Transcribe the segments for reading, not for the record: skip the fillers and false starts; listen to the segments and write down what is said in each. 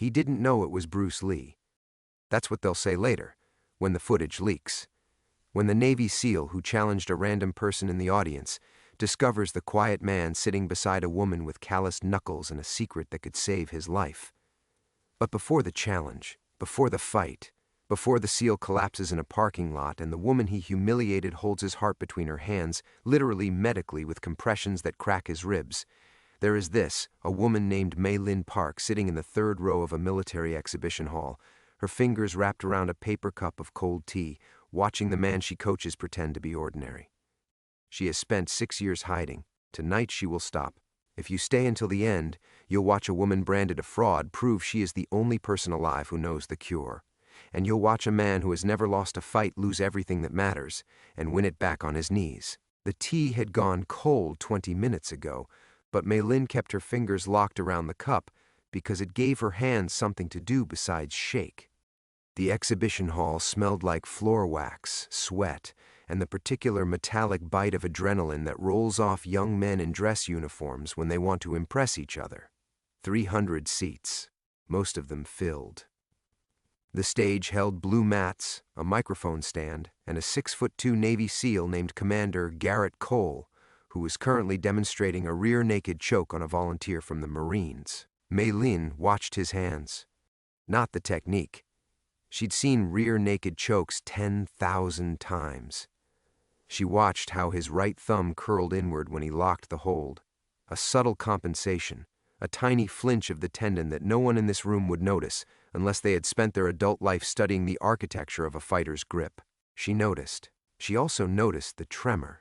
He didn't know it was Bruce Lee. That's what they'll say later, when the footage leaks. When the Navy SEAL who challenged a random person in the audience discovers the quiet man sitting beside a woman with calloused knuckles and a secret that could save his life. But before the challenge, before the fight, before the SEAL collapses in a parking lot and the woman he humiliated holds his heart between her hands, literally medically with compressions that crack his ribs, there is this, a woman named Mei Lin Park sitting in the third row of a military exhibition hall, her fingers wrapped around a paper cup of cold tea, watching the man she coaches pretend to be ordinary. She has spent 6 years hiding. Tonight she will stop. If you stay until the end, you'll watch a woman branded a fraud prove she is the only person alive who knows the cure. And you'll watch a man who has never lost a fight lose everything that matters and win it back on his knees. The tea had gone cold 20 minutes ago, but Mei Lin kept her fingers locked around the cup because it gave her hands something to do besides shake. The exhibition hall smelled like floor wax, sweat, and the particular metallic bite of adrenaline that rolls off young men in dress uniforms when they want to impress each other. 300 seats, most of them filled. The stage held blue mats, a microphone stand, and a 6'2" Navy SEAL named Commander Garrett Cole, who was currently demonstrating a rear naked choke on a volunteer from the Marines. Mei Lin watched his hands. Not the technique. She'd seen rear naked chokes 10,000 times. She watched how his right thumb curled inward when he locked the hold. A subtle compensation, a tiny flinch of the tendon that no one in this room would notice unless they had spent their adult life studying the architecture of a fighter's grip. She noticed. She also noticed the tremor.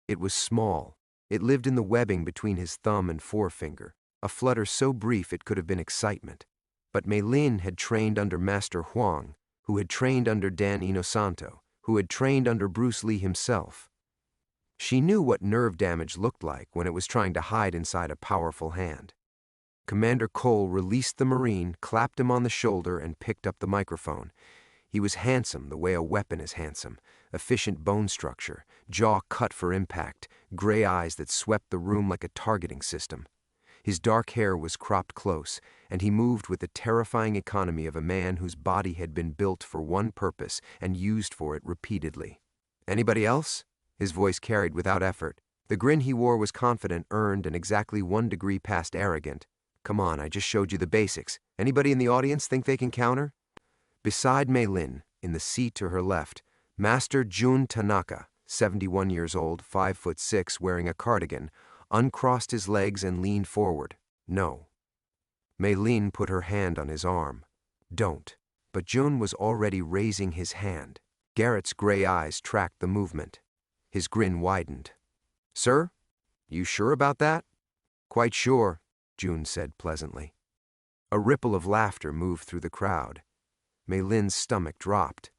It was small. It lived in the webbing between his thumb and forefinger, a flutter so brief it could have been excitement. But Mei Lin had trained under Master Huang, who had trained under Dan Inosanto, who had trained under Bruce Lee himself. She knew what nerve damage looked like when it was trying to hide inside a powerful hand. Commander Cole released the Marine, clapped him on the shoulder, and picked up the microphone. He was handsome the way a weapon is handsome, efficient bone structure, jaw cut for impact, gray eyes that swept the room like a targeting system. His dark hair was cropped close, and he moved with the terrifying economy of a man whose body had been built for one purpose and used for it repeatedly. "Anybody else?" His voice carried without effort. The grin he wore was confident, earned, and exactly 1 degree past arrogant. "Come on, I just showed you the basics. Anybody in the audience think they can counter?" Beside Mei Lin, in the seat to her left, Master Jun Tanaka, 71 years old, 5'6", wearing a cardigan, uncrossed his legs and leaned forward. "No." Mei Lin put her hand on his arm. "Don't." But Jun was already raising his hand. Garrett's gray eyes tracked the movement. His grin widened. "Sir? You sure about that?" "Quite sure," Jun said pleasantly. A ripple of laughter moved through the crowd. Mei Lin's stomach dropped.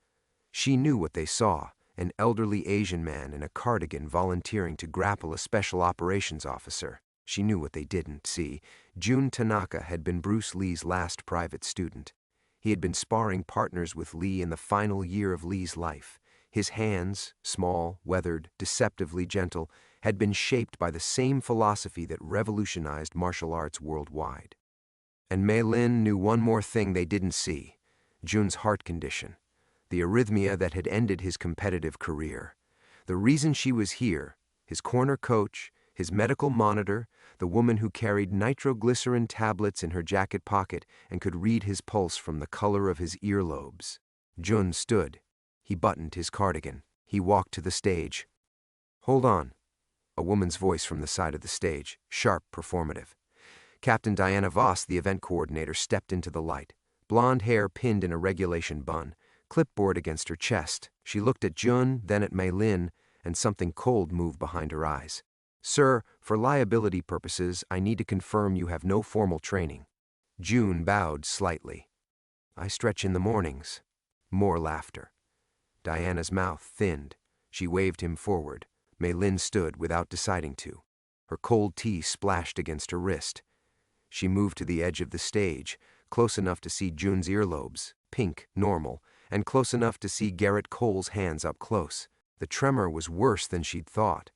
She knew what they saw. An elderly Asian man in a cardigan volunteering to grapple a special operations officer. She knew what they didn't see. Jun Tanaka had been Bruce Lee's last private student. He had been sparring partners with Lee in the final year of Lee's life. His hands, small, weathered, deceptively gentle, had been shaped by the same philosophy that revolutionized martial arts worldwide. And Mei Lin knew one more thing they didn't see: Jun's heart condition. The arrhythmia that had ended his competitive career. The reason she was here, his corner coach, his medical monitor, the woman who carried nitroglycerin tablets in her jacket pocket and could read his pulse from the color of his earlobes. Jun stood. He buttoned his cardigan. He walked to the stage. "Hold on." A woman's voice from the side of the stage, sharp, performative. Captain Diana Voss, the event coordinator, stepped into the light. Blonde hair pinned in a regulation bun. Clipboard against her chest. She looked at Jun, then at Mei Lin, and something cold moved behind her eyes. "Sir, for liability purposes, I need to confirm you have no formal training." Jun bowed slightly. "I stretch in the mornings." More laughter. Diana's mouth thinned. She waved him forward. Mei Lin stood without deciding to. Her cold tea splashed against her wrist. She moved to the edge of the stage, close enough to see Jun's earlobes, pink, normal, and close enough to see Garrett Cole's hands up close. The tremor was worse than she'd thought.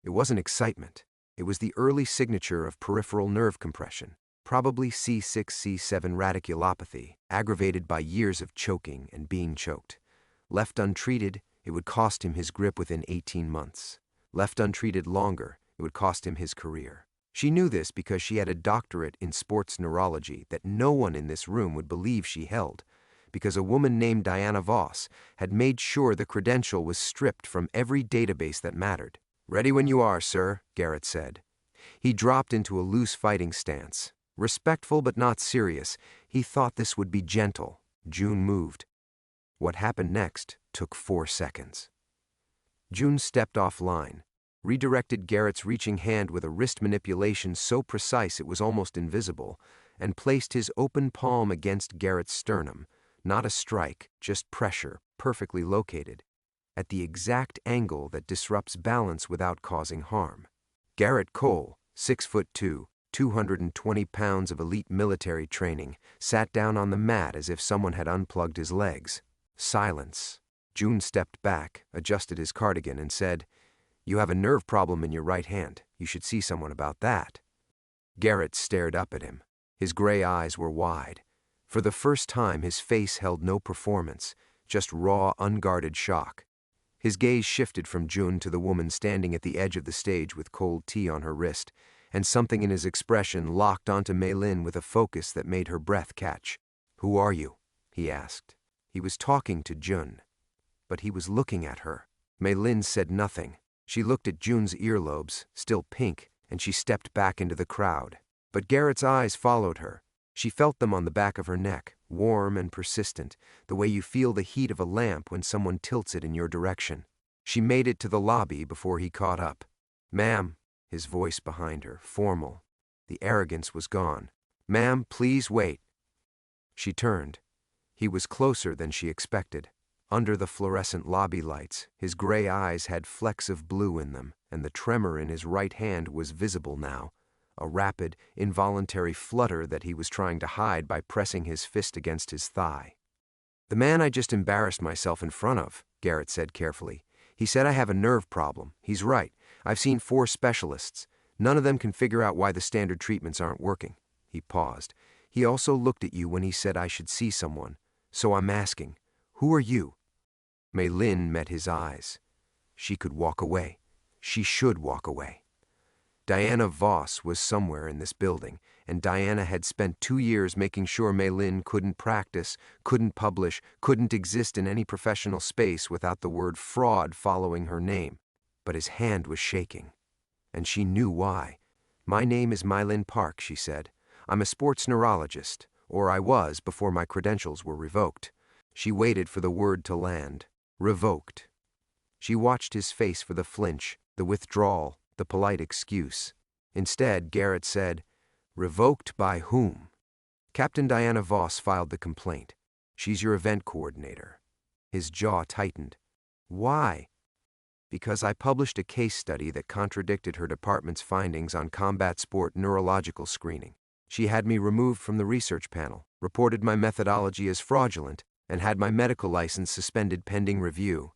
It wasn't excitement. It was the early signature of peripheral nerve compression. Probably C6-C7 radiculopathy, aggravated by years of choking and being choked. Left untreated, it would cost him his grip within 18 months. Left untreated longer, it would cost him his career. She knew this because she had a doctorate in sports neurology that no one in this room would believe she held, because a woman named Diana Voss had made sure the credential was stripped from every database that mattered. "Ready when you are, sir," Garrett said. He dropped into a loose fighting stance. Respectful but not serious, he thought this would be gentle. June moved. What happened next took 4 seconds. June stepped offline, redirected Garrett's reaching hand with a wrist manipulation so precise it was almost invisible, and placed his open palm against Garrett's sternum. Not a strike, just pressure, perfectly located, at the exact angle that disrupts balance without causing harm. Garrett Cole, 6'2", 220 pounds of elite military training, sat down on the mat as if someone had unplugged his legs. Silence. June stepped back, adjusted his cardigan, and said, "You have a nerve problem in your right hand. You should see someone about that." Garrett stared up at him. His gray eyes were wide. For the first time, his face held no performance, just raw, unguarded shock. His gaze shifted from June to the woman standing at the edge of the stage with cold tea on her wrist, and something in his expression locked onto Mei Lin with a focus that made her breath catch. "Who are you?" he asked. He was talking to June, but he was looking at her. Mei Lin said nothing. She looked at June's earlobes, still pink, and she stepped back into the crowd. But Garrett's eyes followed her. She felt them on the back of her neck, warm and persistent, the way you feel the heat of a lamp when someone tilts it in your direction. She made it to the lobby before he caught up. "Ma'am," his voice behind her, formal. The arrogance was gone. "Ma'am, please wait." She turned. He was closer than she expected. Under the fluorescent lobby lights, his gray eyes had flecks of blue in them, and the tremor in his right hand was visible now, a rapid, involuntary flutter that he was trying to hide by pressing his fist against his thigh. "The man I just embarrassed myself in front of," Garrett said carefully. "He said I have a nerve problem. He's right. I've seen 4 specialists. None of them can figure out why the standard treatments aren't working." He paused. "He also looked at you when he said I should see someone. So I'm asking, who are you?" Mei Lin met his eyes. She could walk away. She should walk away. Diana Voss was somewhere in this building, and Diana had spent 2 years making sure Mei Lin couldn't practice, couldn't publish, couldn't exist in any professional space without the word fraud following her name. But his hand was shaking, and she knew why. "My name is Mei Lin Park," she said. "I'm a sports neurologist, or I was before my credentials were revoked." She waited for the word to land. Revoked. She watched his face for the flinch, the withdrawal, the polite excuse. Instead, Garrett said, "Revoked by whom?" "Captain Diana Voss filed the complaint. She's your event coordinator." His jaw tightened. "Why?" "Because I published a case study that contradicted her department's findings on combat sport neurological screening. She had me removed from the research panel, reported my methodology as fraudulent, and had my medical license suspended pending review."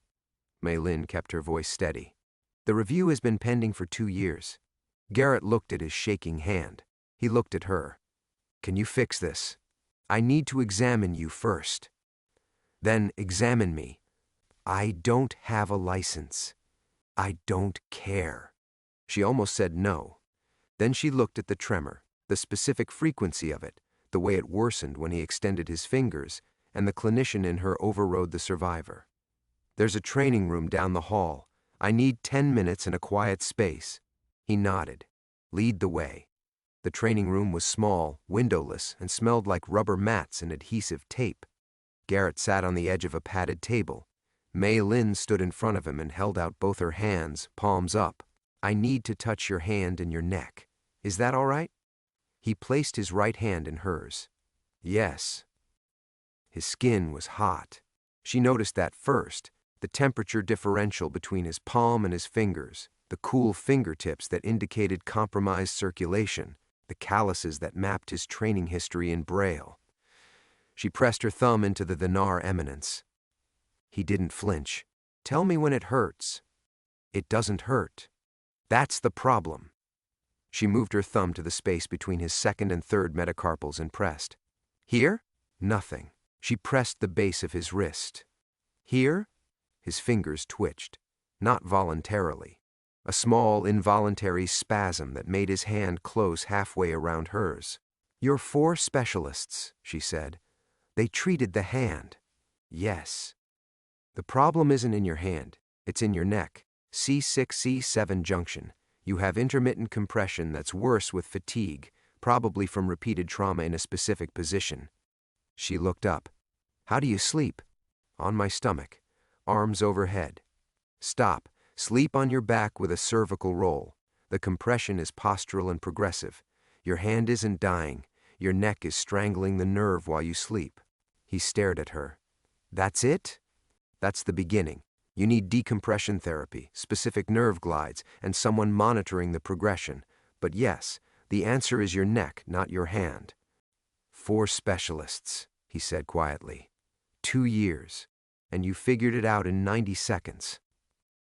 Mei Lin kept her voice steady. "The review has been pending for 2 years. Garrett looked at his shaking hand. He looked at her. "Can you fix this? I need to examine you first." "Then examine me." "I don't have a license." "I don't care." She almost said no. Then she looked at the tremor, the specific frequency of it, the way it worsened when he extended his fingers, and the clinician in her overrode the survivor. "There's a training room down the hall. I need 10 minutes in a quiet space." He nodded. "Lead the way." The training room was small, windowless, and smelled like rubber mats and adhesive tape. Garrett sat on the edge of a padded table. Mei Lin stood in front of him and held out both her hands, palms up. "I need to touch your hand and your neck. Is that all right?" He placed his right hand in hers. "Yes." His skin was hot. She noticed that first, the temperature differential between his palm and his fingers, the cool fingertips that indicated compromised circulation, the calluses that mapped his training history in Braille. She pressed her thumb into the thenar eminence. He didn't flinch. "Tell me when it hurts." "It doesn't hurt. That's the problem." She moved her thumb to the space between his second and third metacarpals and pressed. Here? Nothing. She pressed the base of his wrist. Here? His fingers twitched, not voluntarily. A small, involuntary spasm that made his hand close halfway around hers. "You're 4 specialists," she said. "They treated the hand." "Yes." "The problem isn't in your hand. It's in your neck. C6-C7 junction. You have intermittent compression that's worse with fatigue, probably from repeated trauma in a specific position." She looked up. "How do you sleep?" "On my stomach. Arms overhead." "Stop. Sleep on your back with a cervical roll. The compression is postural and progressive. Your hand isn't dying. Your neck is strangling the nerve while you sleep." He stared at her. "That's it?" "That's the beginning. You need decompression therapy, specific nerve glides, and someone monitoring the progression. But yes, the answer is your neck, not your hand." 4 specialists, he said quietly. 2 years. And you figured it out in 90 seconds.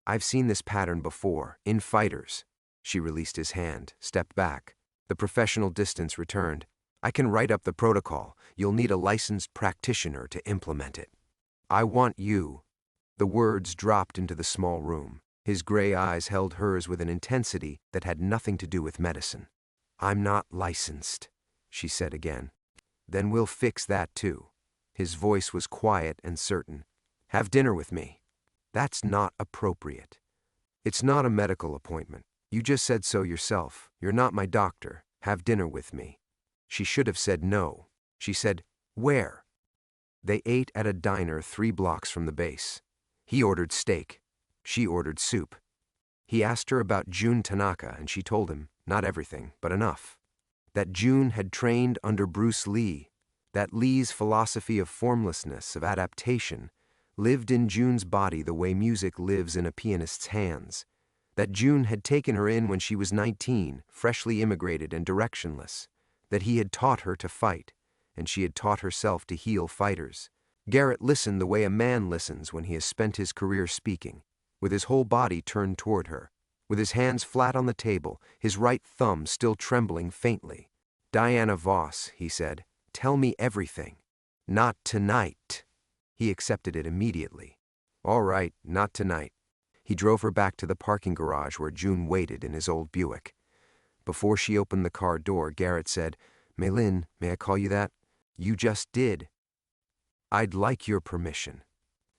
"I've seen this pattern before, in fighters." She released his hand, stepped back. The professional distance returned. "I can write up the protocol. You'll need a licensed practitioner to implement it." "I want you." The words dropped into the small room. His gray eyes held hers with an intensity that had nothing to do with medicine. "I'm not licensed," she said again. "Then we'll fix that too." His voice was quiet and certain. "Have dinner with me." "That's not appropriate." "It's not a medical appointment. You just said so yourself. You're not my doctor. Have dinner with me." She should have said no. She said, "Where?" They ate at a diner 3 blocks from the base. He ordered steak. She ordered soup. He asked her about Jun Tanaka, and she told him, not everything, but enough. That Jun had trained under Bruce Lee. That Lee's philosophy of formlessness, of adaptation, lived in Jun's body the way music lives in a pianist's hands. That Jun had taken her in when she was 19, freshly immigrated and directionless. That he had taught her to fight, and she had taught herself to heal fighters. Garrett listened the way a man listens when he has spent his career speaking, with his whole body turned toward her, with his hands flat on the table, his right thumb still trembling faintly. "Diana Voss," he said, "tell me everything." "Not tonight." He accepted it immediately. "All right, not tonight." He drove her back to the parking garage where Jun waited in his old Buick. Before she opened the car door, Garrett said, "Mei-Lin, may I call you that?" "You just did." "I'd like your permission."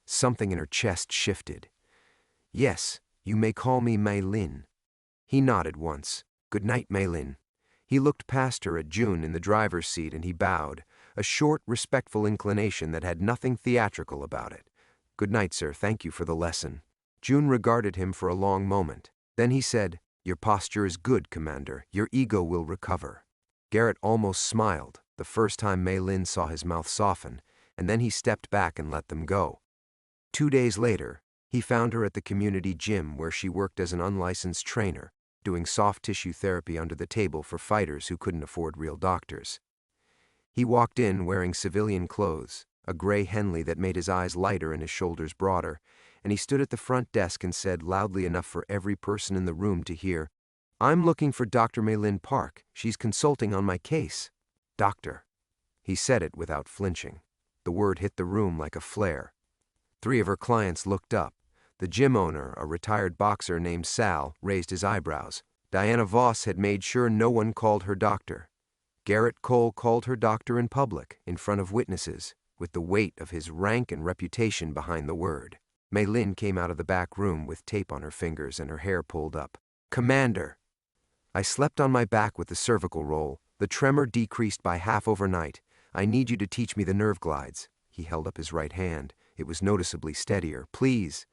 Something in her chest shifted. "Yes, you may call me Mei-Lin." He nodded once. "Good night, Mei-Lin." He looked past her at Jun in the driver's seat and he bowed, a short, respectful inclination that had nothing theatrical about it. "Good night, sir. Thank you for the lesson." Jun regarded him for a long moment. Then he said, "Your posture is good, Commander. Your ego will recover." Garrett almost smiled, the first time Mei-Lin saw his mouth soften, and then he stepped back and let them go. 2 days later, he found her at the community gym where she worked as an unlicensed trainer, doing soft tissue therapy under the table for fighters who couldn't afford real doctors. He walked in wearing civilian clothes, a gray Henley that made his eyes lighter and his shoulders broader, and he stood at the front desk and said loudly enough for every person in the room to hear, "I'm looking for Dr. Mei-Lin Park. She's consulting on my case." "Doctor." He said it without flinching. The word hit the room like a flare. 3 of her clients looked up. The gym owner, a retired boxer named Sal, raised his eyebrows. Diana Voss had made sure no one called her doctor. Garrett Cole called her doctor in public, in front of witnesses, with the weight of his rank and reputation behind the word. Mei-Lin came out of the back room with tape on her fingers and her hair pulled up. "Commander." "I slept on my back with the cervical roll. The tremor decreased by half overnight. I need you to teach me the nerve glides." He held up his right hand. It was noticeably steadier. "Please."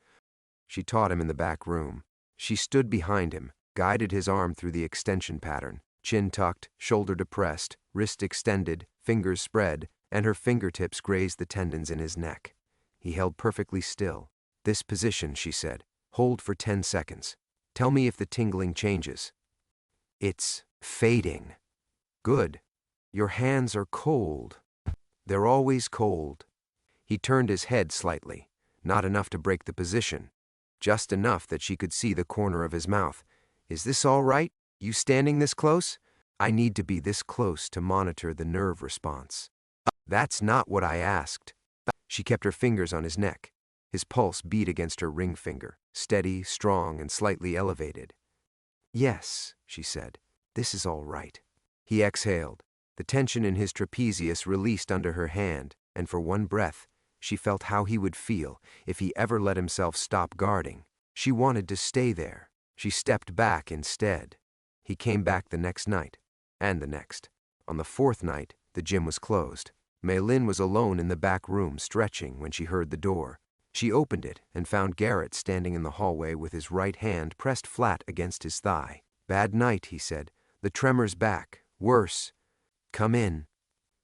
She taught him in the back room. She stood behind him, guided his arm through the extension pattern, chin tucked, shoulder depressed, wrist extended, fingers spread, and her fingertips grazed the tendons in his neck. He held perfectly still. "This position," she said. "Hold for 10 seconds. Tell me if the tingling changes." "It's fading." "Good. Your hands are cold." "They're always cold." He turned his head slightly, not enough to break the position, just enough that she could see the corner of his mouth. "Is this all right?" You standing this close? I need to be this close to monitor the nerve response. That's not what I asked. She kept her fingers on his neck. His pulse beat against her ring finger, steady, strong, and slightly elevated. Yes, she said. This is all right. He exhaled. The tension in his trapezius released under her hand, and for one breath, she felt how he would feel if he ever let himself stop guarding. She wanted to stay there. She stepped back instead. He came back the next night, and the next. On the fourth night, the gym was closed. Mei Lin was alone in the back room stretching when she heard the door. She opened it and found Garrett standing in the hallway with his right hand pressed flat against his thigh. Bad night, he said. The tremor's back. Worse. Come in.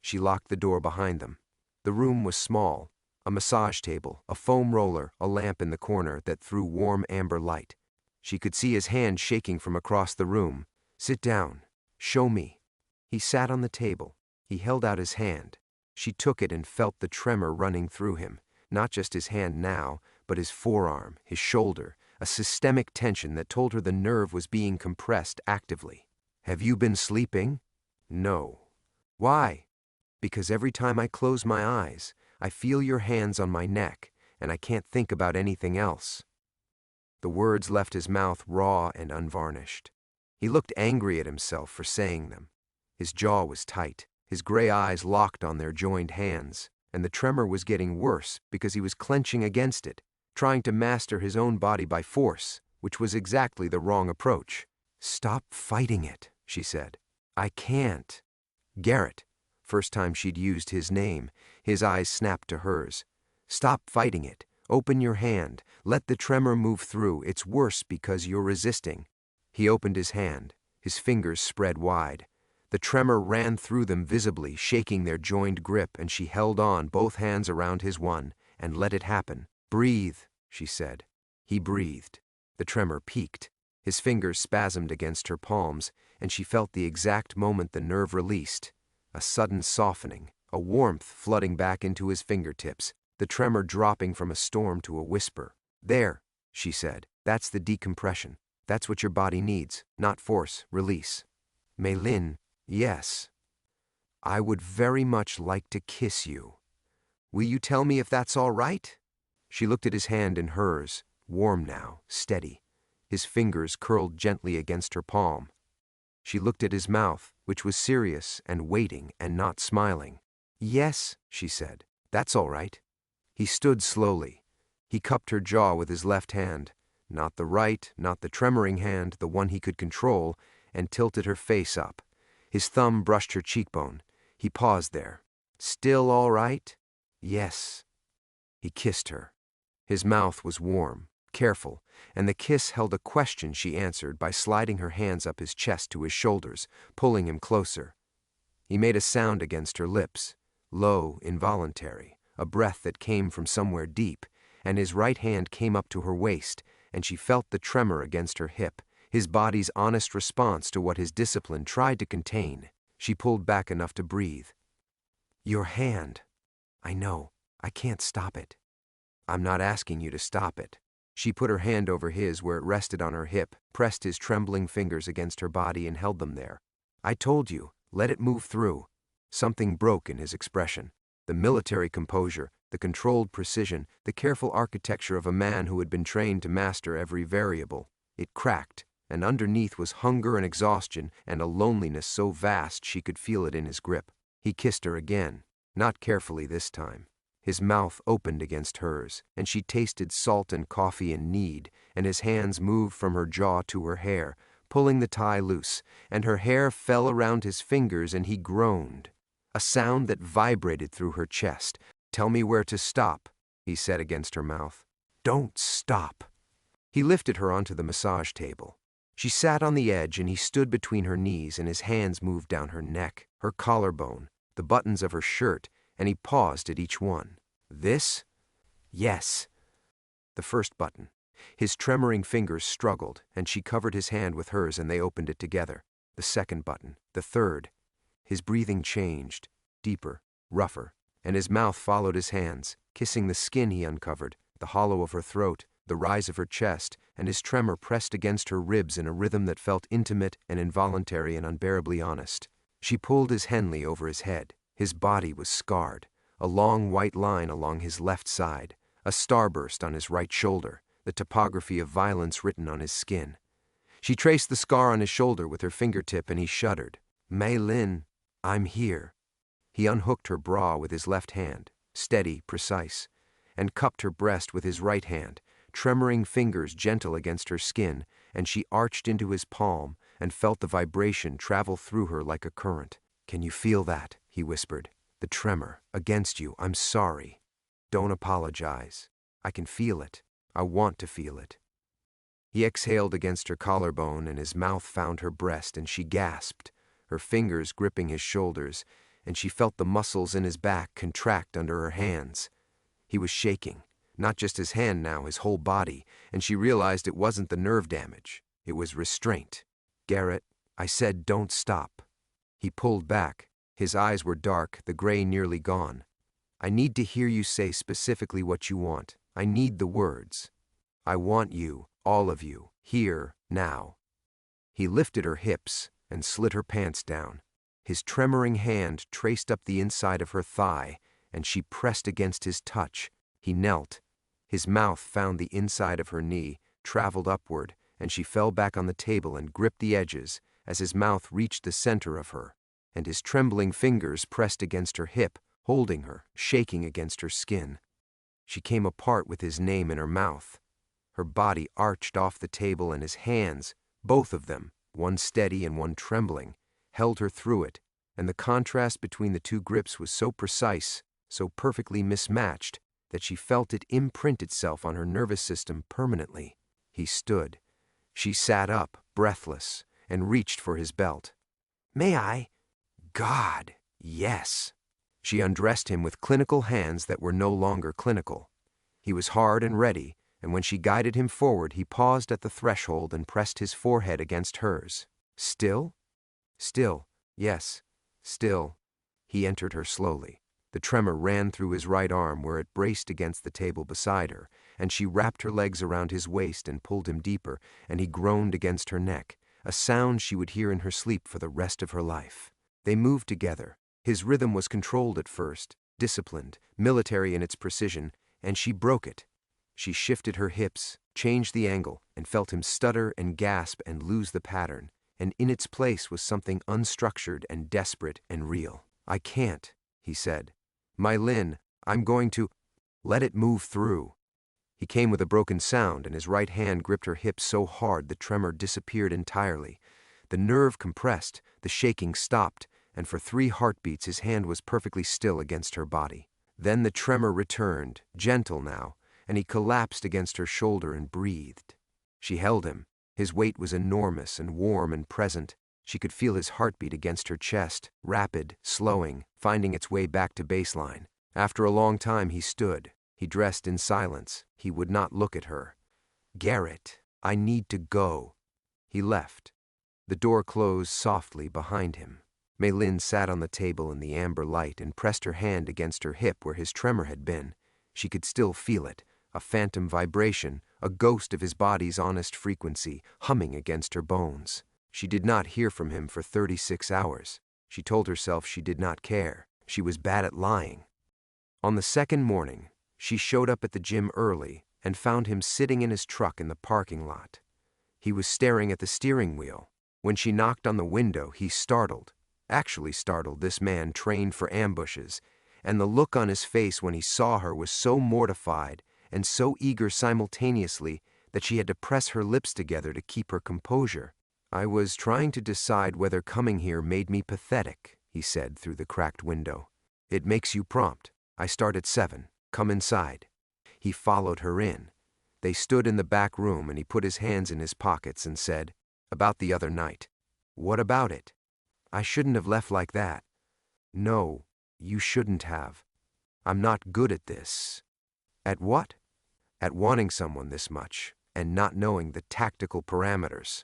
She locked the door behind them. The room was small. A massage table, a foam roller, a lamp in the corner that threw warm amber light. She could see his hand shaking from across the room. Sit down. Show me. He sat on the table. He held out his hand. She took it and felt the tremor running through him. Not just his hand now, but his forearm, his shoulder, a systemic tension that told her the nerve was being compressed actively. Have you been sleeping? No. Why? Because every time I close my eyes, I feel your hands on my neck, and I can't think about anything else. The words left his mouth raw and unvarnished. He looked angry at himself for saying them. His jaw was tight, his gray eyes locked on their joined hands, and the tremor was getting worse because he was clenching against it, trying to master his own body by force, which was exactly the wrong approach. Stop fighting it, she said. I can't. Garrett. First time she'd used his name, his eyes snapped to hers. Stop fighting it. Open your hand. Let the tremor move through. It's worse because you're resisting. He opened his hand. His fingers spread wide. The tremor ran through them visibly, shaking their joined grip, and she held on, both hands around his one, and let it happen. Breathe, she said. He breathed. The tremor peaked. His fingers spasmed against her palms, and she felt the exact moment the nerve released. A sudden softening, a warmth flooding back into his fingertips, the tremor dropping from a storm to a whisper. There, she said. That's the decompression. That's what your body needs, not force, release. Mei Lin, yes. I would very much like to kiss you. Will you tell me if that's all right? She looked at his hand in hers, warm now, steady. His fingers curled gently against her palm. She looked at his mouth, which was serious and waiting and not smiling. Yes, she said. That's all right. He stood slowly. He cupped her jaw with his left hand, not the right, not the tremoring hand, the one he could control, and tilted her face up. His thumb brushed her cheekbone. He paused there. Still all right? Yes. He kissed her. His mouth was warm, careful, and the kiss held a question she answered by sliding her hands up his chest to his shoulders, pulling him closer. He made a sound against her lips, low, involuntary, a breath that came from somewhere deep, and his right hand came up to her waist, and she felt the tremor against her hip, his body's honest response to what his discipline tried to contain. She pulled back enough to breathe. Your hand. I know. I can't stop it. I'm not asking you to stop it. She put her hand over his where it rested on her hip, pressed his trembling fingers against her body and held them there. I told you, let it move through. Something broke in his expression. The military composure, the controlled precision, the careful architecture of a man who had been trained to master every variable. It cracked, and underneath was hunger and exhaustion and a loneliness so vast she could feel it in his grip. He kissed her again, not carefully this time. His mouth opened against hers, and she tasted salt and coffee and need, and his hands moved from her jaw to her hair, pulling the tie loose, and her hair fell around his fingers and he groaned. A sound that vibrated through her chest. Tell me where to stop, he said against her mouth. Don't stop. He lifted her onto the massage table. She sat on the edge and he stood between her knees and his hands moved down her neck, her collarbone, the buttons of her shirt, and he paused at each one. This? Yes. The first button. His tremoring fingers struggled, and she covered his hand with hers and they opened it together. The second button. The third. His breathing changed, deeper, rougher, and his mouth followed his hands, kissing the skin he uncovered, the hollow of her throat, the rise of her chest, and his tremor pressed against her ribs in a rhythm that felt intimate and involuntary and unbearably honest. She pulled his Henley over his head. His body was scarred, a long white line along his left side, a starburst on his right shoulder, the topography of violence written on his skin. She traced the scar on his shoulder with her fingertip, and he shuddered. "Mei Lin, I'm here." He unhooked her bra with his left hand, steady, precise, and cupped her breast with his right hand, tremoring fingers gentle against her skin, and she arched into his palm and felt the vibration travel through her like a current. "Can you feel that?" he whispered. "The tremor, against you. I'm sorry. Don't apologize. I can feel it. I want to feel it." He exhaled against her collarbone, and his mouth found her breast, and she gasped, her fingers gripping his shoulders, and she felt the muscles in his back contract under her hands. He was shaking, not just his hand now, his whole body, and she realized it wasn't the nerve damage. It was restraint. "Garrett, I said don't stop." He pulled back. His eyes were dark, the gray nearly gone. "I need to hear you say specifically what you want. I need the words. I want you, all of you, here, now." He lifted her hips and slid her pants down. His tremoring hand traced up the inside of her thigh, and she pressed against his touch. He knelt. His mouth found the inside of her knee, traveled upward, and she fell back on the table and gripped the edges as his mouth reached the center of her, and his trembling fingers pressed against her hip, holding her, shaking against her skin. She came apart with his name in her mouth. Her body arched off the table, and his hands, both of them, one steady and one trembling, held her through it, and the contrast between the two grips was so precise, so perfectly mismatched, that she felt it imprint itself on her nervous system permanently. He stood. She sat up, breathless, and reached for his belt. "May I?" "God, yes." She undressed him with clinical hands that were no longer clinical. He was hard and ready, and when she guided him forward, he paused at the threshold and pressed his forehead against hers. "Still?" "Still, yes, still." He entered her slowly. The tremor ran through his right arm where it braced against the table beside her, and she wrapped her legs around his waist and pulled him deeper, and he groaned against her neck, a sound she would hear in her sleep for the rest of her life. They moved together. His rhythm was controlled at first, disciplined, military in its precision, and she broke it. She shifted her hips, changed the angle, and felt him stutter and gasp and lose the pattern, and in its place was something unstructured and desperate and real. "I can't," he said. "Mei Lin, I'm going to let it move through." He came with a broken sound, and his right hand gripped her hips so hard the tremor disappeared entirely. The nerve compressed, the shaking stopped, and for 3 heartbeats his hand was perfectly still against her body. Then the tremor returned, gentle now, and he collapsed against her shoulder and breathed. She held him. His weight was enormous and warm and present. She could feel his heartbeat against her chest, rapid, slowing, finding its way back to baseline. After a long time he stood. He dressed in silence. He would not look at her. "Garrett, I need to go." He left. The door closed softly behind him. Mei Lin sat on the table in the amber light and pressed her hand against her hip where his tremor had been. She could still feel it, a phantom vibration, a ghost of his body's honest frequency, humming against her bones. She did not hear from him for 36 hours. She told herself she did not care. She was bad at lying. On the second morning, she showed up at the gym early and found him sitting in his truck in the parking lot. He was staring at the steering wheel. When she knocked on the window, he startled. Actually startled, this man trained for ambushes, and the look on his face when he saw her was so mortified and so eager simultaneously that she had to press her lips together to keep her composure. "I was trying to decide whether coming here made me pathetic," he said through the cracked window. "It makes you prompt. I start at 7. Come inside." He followed her in. They stood in the back room, and he put his hands in his pockets and said, "About the other night." "What about it?" "I shouldn't have left like that." "No, you shouldn't have. I'm not good at this." "At what?" "At wanting someone this much, and not knowing the tactical parameters."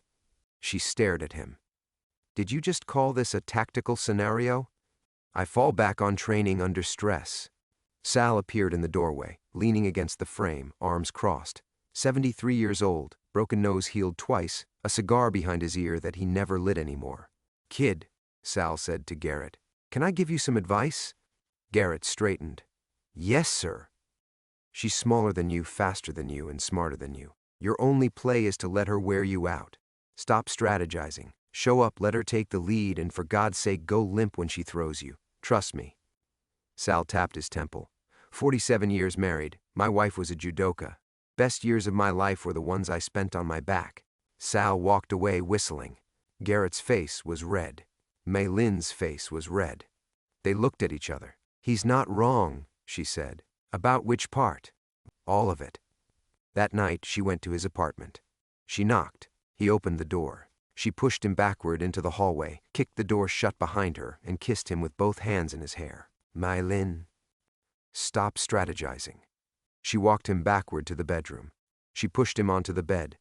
She stared at him. "Did you just call this a tactical scenario?" "I fall back on training under stress." Sal appeared in the doorway, leaning against the frame, arms crossed. 73 years old, broken nose healed twice, a cigar behind his ear that he never lit anymore. "Kid," Sal said to Garrett, "can I give you some advice?" Garrett straightened. "Yes, sir." "She's smaller than you, faster than you, and smarter than you. Your only play is to let her wear you out. Stop strategizing. Show up, let her take the lead, and for God's sake go limp when she throws you. Trust me." Sal tapped his temple. 47 years married. My wife was a judoka. Best years of my life were the ones I spent on my back. Sal walked away whistling. Garrett's face was red. Mei Lin's face was red. They looked at each other. "He's not wrong," she said. "About which part?" "All of it." That night she went to his apartment. She knocked. He opened the door. She pushed him backward into the hallway, kicked the door shut behind her, and kissed him with both hands in his hair. "Mei Lin, stop strategizing." She walked him backward to the bedroom. She pushed him onto the bed.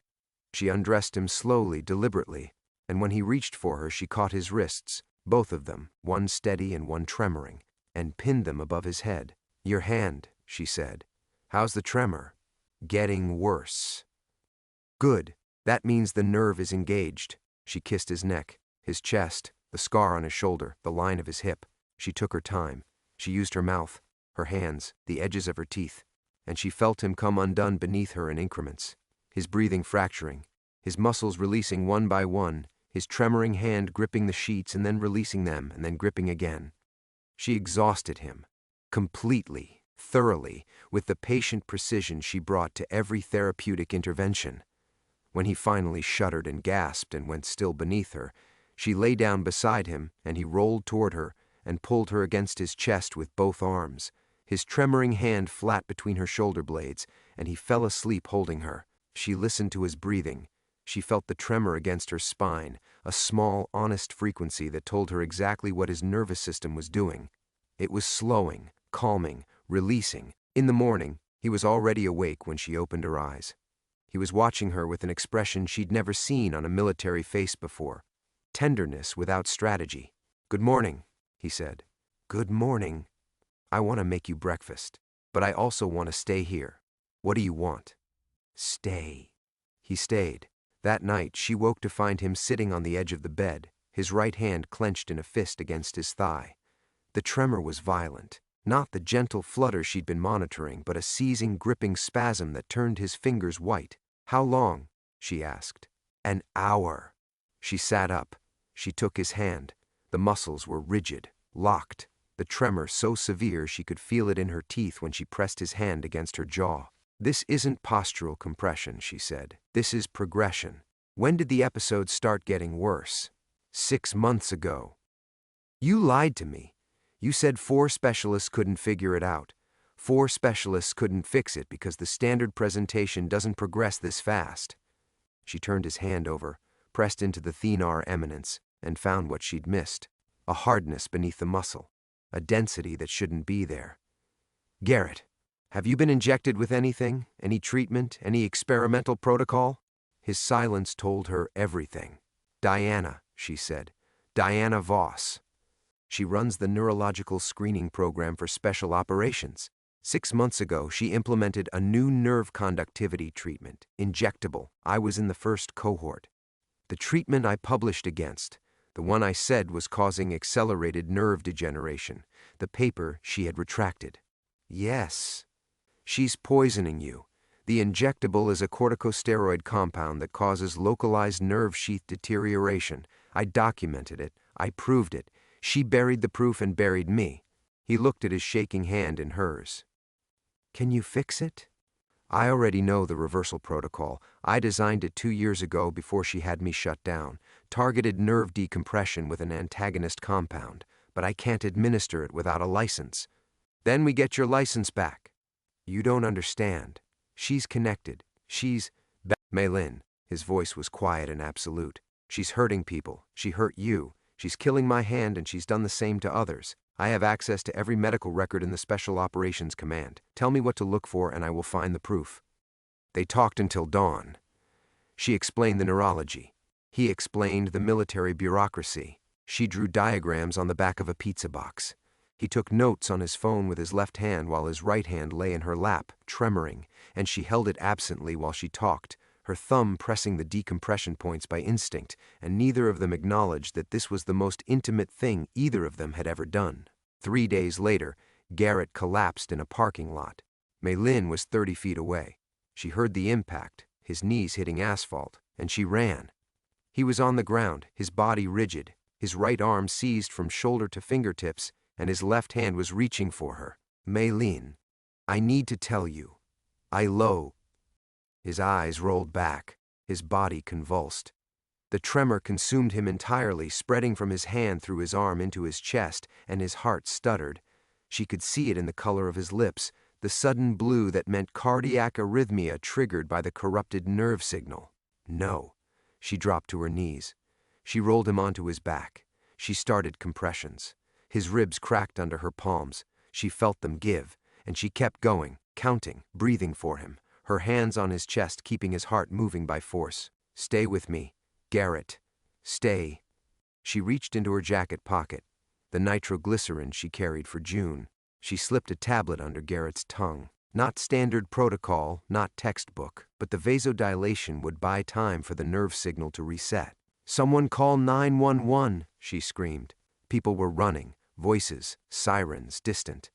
She undressed him slowly, deliberately, and when he reached for her, she caught his wrists, both of them, one steady and one tremoring, and pinned them above his head. "Your hand," she said. "How's the tremor?" "Getting worse." "Good. That means the nerve is engaged." She kissed his neck, his chest, the scar on his shoulder, the line of his hip. She took her time. She used her mouth, her hands, the edges of her teeth, and she felt him come undone beneath her in increments, his breathing fracturing, his muscles releasing one by one, his tremoring hand gripping the sheets and then releasing them and then gripping again. She exhausted him, completely, thoroughly, with the patient precision she brought to every therapeutic intervention. When he finally shuddered and gasped and went still beneath her, she lay down beside him and he rolled toward her and pulled her against his chest with both arms, his tremoring hand flat between her shoulder blades, and he fell asleep holding her. She listened to his breathing. She felt the tremor against her spine, a small, honest frequency that told her exactly what his nervous system was doing. It was slowing, calming, releasing. In the morning, he was already awake when she opened her eyes. He was watching her with an expression she'd never seen on a military face before. Tenderness without strategy. "Good morning," he said. "Good morning. I want to make you breakfast, but I also want to stay here. What do you want?" "Stay." He stayed. That night, she woke to find him sitting on the edge of the bed, his right hand clenched in a fist against his thigh. The tremor was violent. Not the gentle flutter she'd been monitoring, but a seizing, gripping spasm that turned his fingers white. "How long?" she asked. "An hour." She sat up. She took his hand. The muscles were rigid, locked, the tremor so severe she could feel it in her teeth when she pressed his hand against her jaw. "This isn't postural compression," she said. "This is progression. When did the episode start getting worse?" 6 months ago. "You lied to me. You said 4 specialists couldn't figure it out. 4 specialists couldn't fix it because the standard presentation doesn't progress this fast." She turned his hand over, pressed into the thenar eminence, and found what she'd missed, a hardness beneath the muscle, a density that shouldn't be there. "Garrett, have you been injected with anything? Any treatment? Any experimental protocol?" His silence told her everything. "Diana," she said. "Diana Voss. She runs the neurological screening program for special operations. 6 months ago, she implemented a new nerve conductivity treatment, injectable. I was in the first cohort. The treatment I published against, the one I said was causing accelerated nerve degeneration, the paper she had retracted. Yes. She's poisoning you. The injectable is a corticosteroid compound that causes localized nerve sheath deterioration. I documented it. I proved it. She buried the proof and buried me." He looked at his shaking hand in hers. "Can you fix it?" "I already know the reversal protocol. I designed it 2 years ago before she had me shut down. Targeted nerve decompression with an antagonist compound, but I can't administer it without a license." "Then we get your license back." "You don't understand. She's connected. She's—" "Mei Lin," his voice was quiet and absolute. "She's hurting people. She hurt you. She's killing my hand and she's done the same to others. I have access to every medical record in the Special Operations Command. Tell me what to look for and I will find the proof." They talked until dawn. She explained the neurology. He explained the military bureaucracy. She drew diagrams on the back of a pizza box. He took notes on his phone with his left hand while his right hand lay in her lap, tremoring, and she held it absently while she talked, her thumb pressing the decompression points by instinct, and neither of them acknowledged that this was the most intimate thing either of them had ever done. 3 days later, Garrett collapsed in a parking lot. Mei Lin was 30 feet away. She heard the impact, his knees hitting asphalt, and she ran. He was on the ground, his body rigid, his right arm seized from shoulder to fingertips, and his left hand was reaching for her. Mei Lin, I need to tell you. His eyes rolled back, his body convulsed. The tremor consumed him entirely, spreading from his hand through his arm into his chest, and his heart stuttered. She could see it in the color of his lips, the sudden blue that meant cardiac arrhythmia triggered by the corrupted nerve signal. No. She dropped to her knees. She rolled him onto his back. She started compressions. His ribs cracked under her palms. She felt them give, and she kept going, counting, breathing for him, her hands on his chest keeping his heart moving by force. Stay with me, Garrett. Stay. She reached into her jacket pocket, the nitroglycerin she carried for June. She slipped a tablet under Garrett's tongue. Not standard protocol, not textbook, but the vasodilation would buy time for the nerve signal to reset. Someone call 911, she screamed. People were running, voices, sirens, distant.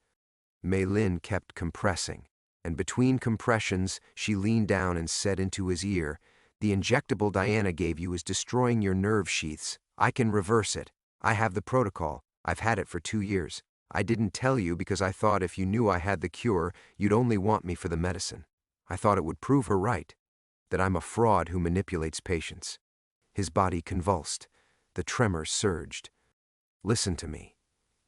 Mei Lin kept compressing, and between compressions she leaned down and said into his ear, "The injectable Diana gave you is destroying your nerve sheaths. I can reverse it. I have the protocol. I've had it for 2 years. I didn't tell you because I thought if you knew I had the cure, you'd only want me for the medicine. I thought it would prove her right, that I'm a fraud who manipulates patients." His body convulsed. The tremor surged. "Listen to me.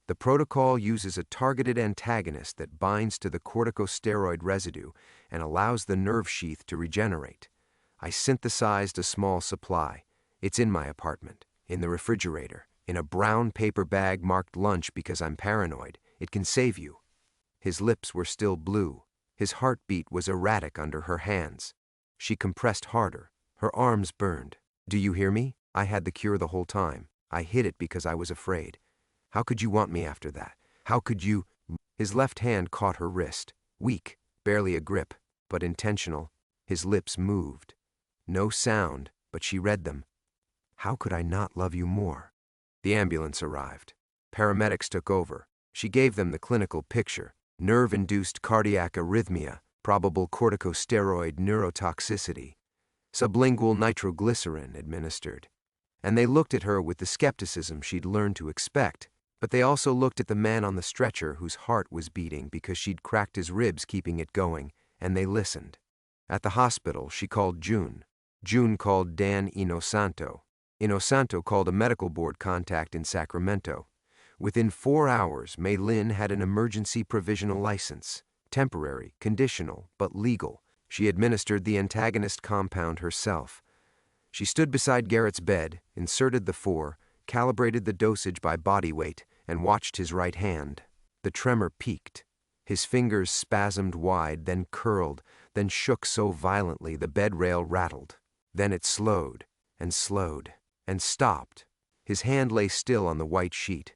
The protocol uses a targeted antagonist that binds to the corticosteroid residue and allows the nerve sheath to regenerate. I synthesized a small supply. It's in my apartment, in the refrigerator, in a brown paper bag marked lunch because I'm paranoid. It can save you." His lips were still blue. His heartbeat was erratic under her hands. She compressed harder. Her arms burned. "Do you hear me? I had the cure the whole time. I hid it because I was afraid. How could you want me after that? How could you—" His left hand caught her wrist. Weak, barely a grip, but intentional. His lips moved. No sound, but she read them. "How could I not love you more?" The ambulance arrived. Paramedics took over. She gave them the clinical picture. Nerve-induced cardiac arrhythmia, probable corticosteroid neurotoxicity. Sublingual nitroglycerin administered. And they looked at her with the skepticism she'd learned to expect, but they also looked at the man on the stretcher whose heart was beating because she'd cracked his ribs keeping it going, and they listened. At the hospital, she called June. June called Dan Inosanto. Inosanto called a medical board contact in Sacramento. Within 4 hours, Mei Lin had an emergency provisional license. Temporary, conditional, but legal. She administered the antagonist compound herself. She stood beside Garrett's bed, inserted the 4, calibrated the dosage by body weight, and watched his right hand. The tremor peaked. His fingers spasmed wide, then curled, then shook so violently the bed rail rattled. Then it slowed, and stopped. His hand lay still on the white sheet.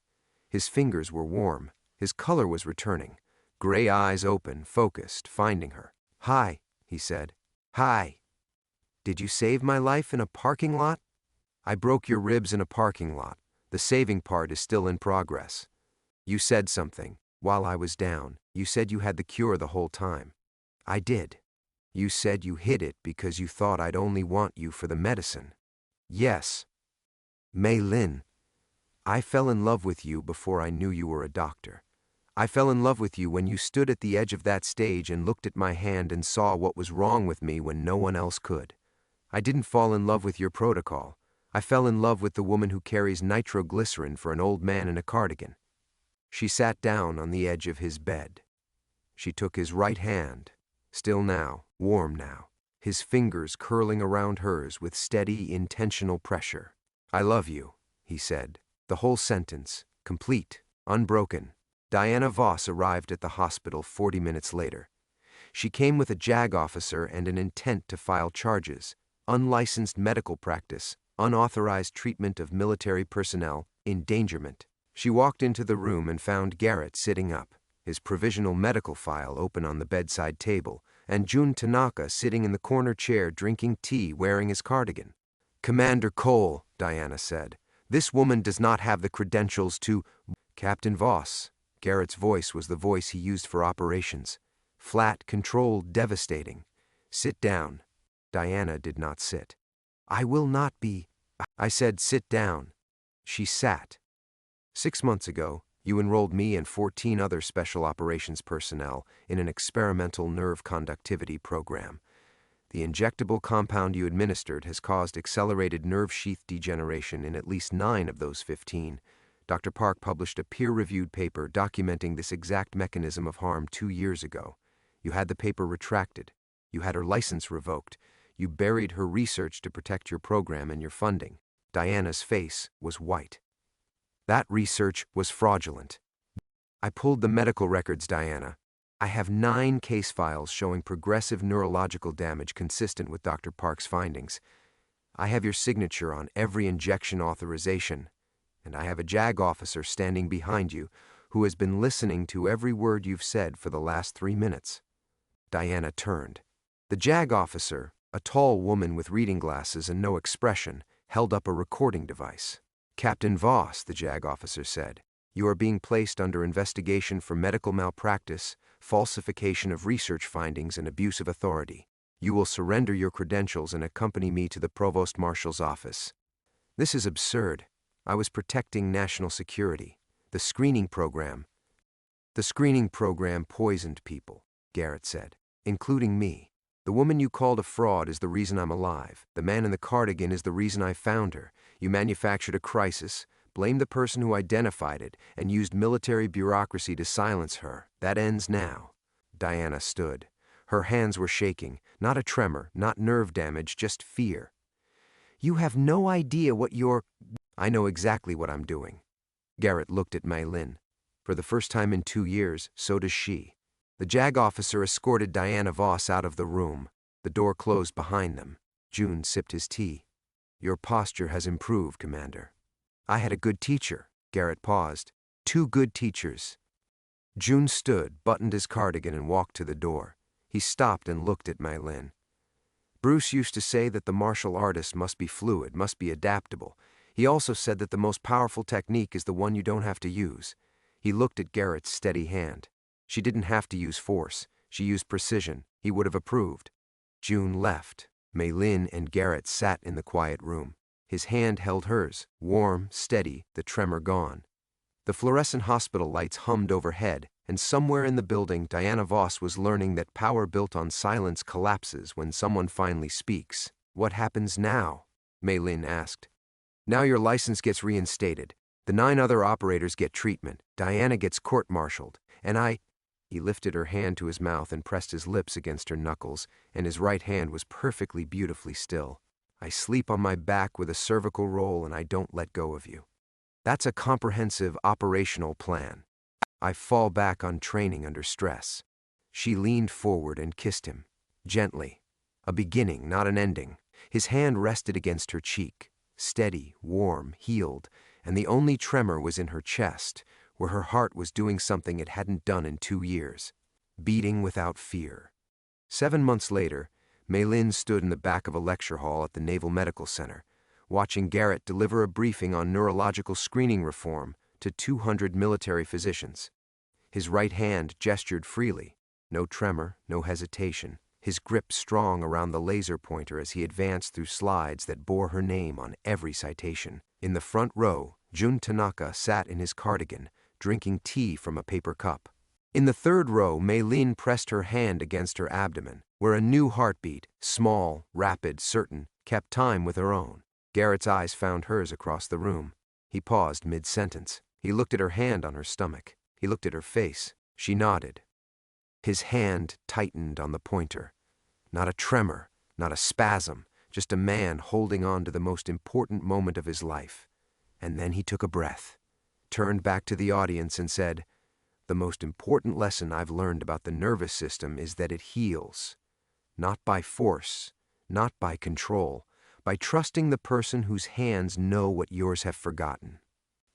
His fingers were warm. His color was returning. Gray eyes open, focused, finding her. "Hi," he said. "Hi. Did you save my life in a parking lot?" "I broke your ribs in a parking lot. The saving part is still in progress. You said something. While I was down, you said you had the cure the whole time." "I did." "You said you hid it because you thought I'd only want you for the medicine." "Yes." "Mei Lin, I fell in love with you before I knew you were a doctor. I fell in love with you when you stood at the edge of that stage and looked at my hand and saw what was wrong with me when no one else could. I didn't fall in love with your protocol. I fell in love with the woman who carries nitroglycerin for an old man in a cardigan." She sat down on the edge of his bed. She took his right hand, still now, warm now, his fingers curling around hers with steady, intentional pressure. "I love you," he said. The whole sentence, complete, unbroken. Diana Voss arrived at the hospital 40 minutes later. She came with a JAG officer and an intent to file charges: unlicensed medical practice, unauthorized treatment of military personnel, endangerment. She walked into the room and found Garrett sitting up, his provisional medical file open on the bedside table, and Jun Tanaka sitting in the corner chair drinking tea wearing his cardigan. "Commander Cole," Diana said, "this woman does not have the credentials to—" "Captain Voss." Garrett's voice was the voice he used for operations. Flat, controlled, devastating. "Sit down." Diana did not sit. "I will not be." "I said sit down." She sat. 6 months ago, you enrolled me and 14 other special operations personnel in an experimental nerve conductivity program. The injectable compound you administered has caused accelerated nerve sheath degeneration in at least 9 of those 15. Dr. Park published a peer-reviewed paper documenting this exact mechanism of harm 2 years ago. You had the paper retracted. You had her license revoked. You buried her research to protect your program and your funding. Diana's face was white. That research was fraudulent. I pulled the medical records, Diana. I have 9 case files showing progressive neurological damage consistent with Dr. Park's findings. I have your signature on every injection authorization, and I have a JAG officer standing behind you who has been listening to every word you've said for the last 3 minutes. Diana turned. The JAG officer, a tall woman with reading glasses and no expression, held up a recording device. "Captain Voss," the JAG officer said, "you are being placed under investigation for medical malpractice, falsification of research findings, and abuse of authority. You will surrender your credentials and accompany me to the Provost Marshal's office." "This is absurd. I was protecting national security. The screening program poisoned people," Garrett said, "including me. The woman you called a fraud is the reason I'm alive. The man in the cardigan is the reason I found her. You manufactured a crisis, blamed the person who identified it, and used military bureaucracy to silence her. That ends now." Diana stood. Her hands were shaking. Not a tremor, not nerve damage, just fear. "You have no idea what you're—" "I know exactly what I'm doing." Garrett looked at Mei Lin. For the first time in 2 years, so does she. The JAG officer escorted Diana Voss out of the room. The door closed behind them. Jun sipped his tea. "Your posture has improved, Commander." "I had a good teacher." Garrett paused. 2 good teachers." Jun stood, buttoned his cardigan, and walked to the door. He stopped and looked at Mei Lin. "Bruce used to say that the martial artist must be fluid, must be adaptable. He also said that the most powerful technique is the one you don't have to use." He looked at Garrett's steady hand. "She didn't have to use force. She used precision. He would have approved." Jun left. Mei Lin and Garrett sat in the quiet room. His hand held hers, warm, steady, the tremor gone. The fluorescent hospital lights hummed overhead, and somewhere in the building Diana Voss was learning that power built on silence collapses when someone finally speaks. "What happens now?" Mei Lin asked. "Now your license gets reinstated. The 9 other operators get treatment. Diana gets court-martialed. And I—" He lifted her hand to his mouth and pressed his lips against her knuckles, and his right hand was perfectly, beautifully still. "I sleep on my back with a cervical roll and I don't let go of you. That's a comprehensive operational plan. I fall back on training under stress." She leaned forward and kissed him. Gently. A beginning, not an ending. His hand rested against her cheek. Steady, warm, healed, and the only tremor was in her chest, where her heart was doing something it hadn't done in 2 years. Beating without fear. 7 months later, Mei Lin stood in the back of a lecture hall at the Naval Medical Center, watching Garrett deliver a briefing on neurological screening reform to 200 military physicians. His right hand gestured freely. No tremor, no hesitation. His grip strong around the laser pointer as he advanced through slides that bore her name on every citation. In the front row, Jun Tanaka sat in his cardigan, drinking tea from a paper cup. In the 3rd row, Mei Lin pressed her hand against her abdomen, where a new heartbeat, small, rapid, certain, kept time with her own. Garrett's eyes found hers across the room. He paused mid-sentence. He looked at her hand on her stomach. He looked at her face. She nodded. His hand tightened on the pointer. Not a tremor, not a spasm, just a man holding on to the most important moment of his life. And then he took a breath, turned back to the audience and said, "The most important lesson I've learned about the nervous system is that it heals. Not by force, not by control, by trusting the person whose hands know what yours have forgotten."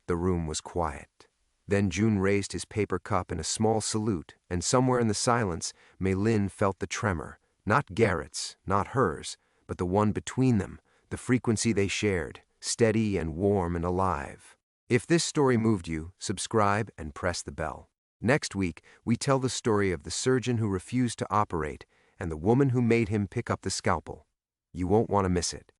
The room was quiet. Then June raised his paper cup in a small salute, and somewhere in the silence, Mei Lin felt the tremor, not Garrett's, not hers, but the one between them, the frequency they shared, steady and warm and alive. If this story moved you, subscribe and press the bell. Next week, we tell the story of the surgeon who refused to operate and the woman who made him pick up the scalpel. You won't want to miss it.